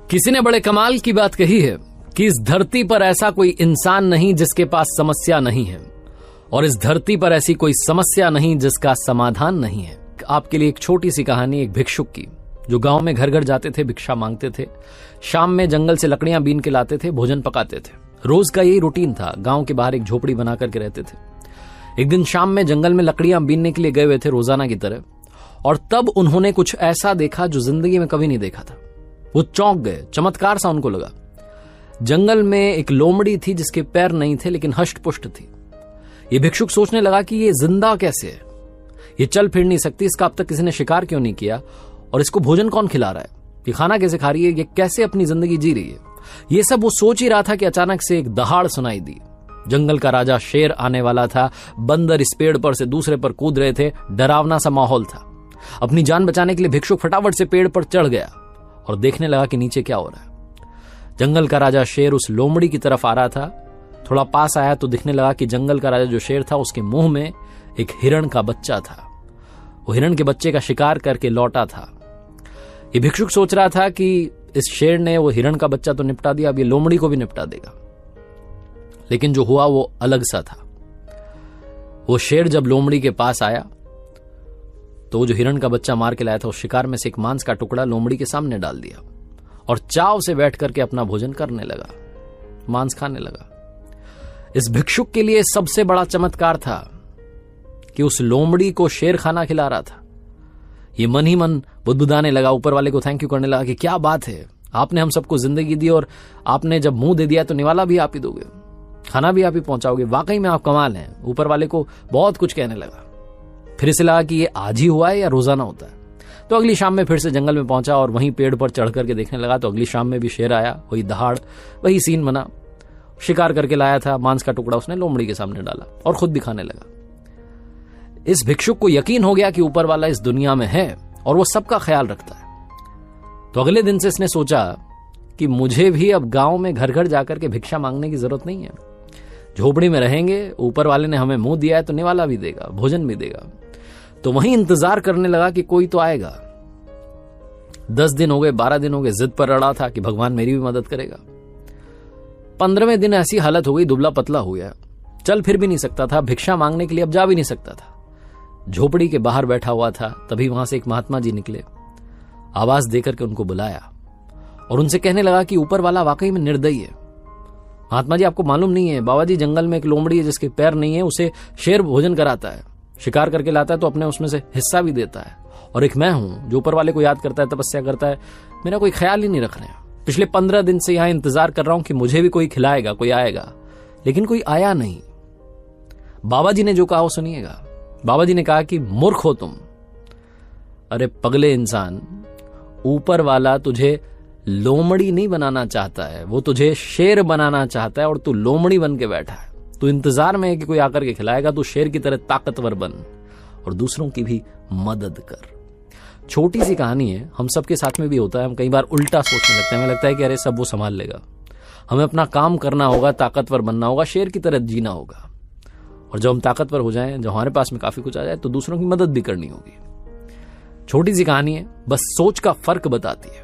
किसी ने बड़े कमाल की बात कही है कि इस धरती पर ऐसा कोई इंसान नहीं जिसके पास समस्या नहीं है, और इस धरती पर ऐसी कोई समस्या नहीं जिसका समाधान नहीं है। आपके लिए एक छोटी सी कहानी एक भिक्षुक की, जो गांव में घर घर जाते थे, भिक्षा मांगते थे, शाम में जंगल से लकड़ियां बीन के लाते थे, भोजन पकाते थे। रोज का यही रूटीन था। गांव के बाहर एक झोपड़ी बना करके रहते थे। एक दिन शाम में जंगल में लकड़ियां बीनने के लिए गए हुए थे रोजाना की तरह, और तब उन्होंने कुछ ऐसा देखा जो जिंदगी में कभी नहीं देखा था। वो चौंक गए, चमत्कार सा उनको लगा। जंगल में एक लोमड़ी थी जिसके पैर नहीं थे लेकिन हष्ट पुष्ट थी। ये भिक्षुक सोचने लगा कि ये जिंदा कैसे है, ये चल फिर नहीं सकती, इसका अब तक किसी ने शिकार क्यों नहीं किया, और इसको भोजन कौन खिला रहा है, ये खाना कैसे खा रही है, ये कैसे अपनी जिंदगी जी रही है। ये सब वो सोच ही रहा था कि अचानक से एक दहाड़ सुनाई दी। जंगल का राजा शेर आने वाला था। बंदर इस पेड़ पर से दूसरे पर कूद रहे थे। डरावना सा माहौल था। अपनी जान बचाने के लिए भिक्षुक फटाफट से पेड़ पर चढ़ गया और देखने लगा कि नीचे क्या हो रहा है। जंगल का राजा शेर उस लोमड़ी की तरफ आ रहा था। थोड़ा पास आया तो दिखने लगा कि जंगल का राजा जो शेर था, उसके मुंह में एक हिरण का बच्चा था। वो हिरण के बच्चे का शिकार करके लौटा था। ये भिक्षुक सोच रहा था कि इस शेर ने वो हिरण का बच्चा तो निपटा दिया, अब ये लोमड़ी को भी निपटा देगा। लेकिन जो हुआ वो अलग सा था। वो शेर जब लोमड़ी के पास आया तो वो जो हिरण का बच्चा मार के लाया था, उस शिकार में से एक मांस का टुकड़ा लोमड़ी के सामने डाल दिया और चाव से बैठ करके अपना भोजन करने लगा, मांस खाने लगा। इस भिक्षुक के लिए सबसे बड़ा चमत्कार था कि उस लोमड़ी को शेर खाना खिला रहा था। ये मन ही मन बुदबुदाने लगा, ऊपर वाले को थैंक यू करने लगा कि क्या बात है, आपने हम सबको जिंदगी दी और आपने जब मुंह दे दिया तो निवाला भी आप ही दोगे, खाना भी आप ही पहुंचाओगे, वाकई में आप कमाल हैं। ऊपर वाले को बहुत कुछ कहने लगा। फिर इसे लगा कि ये आज ही हुआ है या रोजाना होता है। तो अगली शाम में फिर से जंगल में पहुंचा और वहीं पेड़ पर चढ़ करके देखने लगा। तो अगली शाम में भी शेर आया, वही दहाड़, वही सीन बना। शिकार करके लाया था, मांस का टुकड़ा उसने लोमड़ी के सामने डाला और खुद भी खाने लगा। इस भिक्षुक को यकीन हो गया कि ऊपर वाला इस दुनिया में है और वो सबका ख्याल रखता है। तो अगले दिन से इसने सोचा कि मुझे भी अब गांव में घर घर जाकर के भिक्षा मांगने की जरूरत नहीं है। झोपड़ी में रहेंगे, ऊपर वाले ने हमें मुंह दिया है तो निवाला भी देगा, भोजन भी देगा। तो वहीं इंतजार करने लगा कि कोई तो आएगा। 10 दिन हो गए, 12 दिन हो गए, जिद पर अड़ा था कि भगवान मेरी भी मदद करेगा। 15वें दिन ऐसी हालत हो गई, दुबला पतला हो गया, चल फिर भी नहीं सकता था, भिक्षा मांगने के लिए अब जा भी नहीं सकता था। झोपड़ी के बाहर बैठा हुआ था, तभी वहां से एक महात्मा जी निकले। आवाज देकर के उनको बुलाया और उनसे कहने लगा कि ऊपर वाला वाकई में निर्दयी है। महात्मा जी, आपको मालूम नहीं है, बाबा जी, जंगल में एक लोमड़ी है जिसके पैर नहीं है, उसे शेर भोजन कराता है, शिकार करके लाता है तो अपने उसमें से हिस्सा भी देता है। और एक मैं हूं जो ऊपर वाले को याद करता है, तपस्या करता है, मेरा कोई ख्याल ही नहीं रख रहे हैं। पिछले 15 दिन से यहां इंतजार कर रहा हूं कि मुझे भी कोई खिलाएगा, कोई आएगा, लेकिन कोई आया नहीं। बाबा जी ने जो कहा वो सुनिएगा। बाबा जी ने कहा कि मूर्ख हो तुम। अरे पगले इंसान, ऊपर वाला तुझे लोमड़ी नहीं बनाना चाहता है, वो तुझे शेर बनाना चाहता है और तू लोमड़ी बन के बैठा है। तू इंतजार में है कि कोई आकर के खिलाएगा। तू शेर की तरह ताकतवर बन और दूसरों की भी मदद कर। छोटी सी कहानी है, हम सबके साथ में भी होता है। हम कई बार उल्टा सोचने लगते हैं, हमें लगता है कि अरे सब वो संभाल लेगा, हमें अपना काम करना होगा, ताकतवर बनना होगा, शेर की तरह जीना होगा। और जब हम ताकतवर हो जाएं, जब हमारे पास में काफी कुछ आ जाए, तो दूसरों की मदद भी करनी होगी। छोटी सी कहानी है, बस सोच का फर्क बताती है।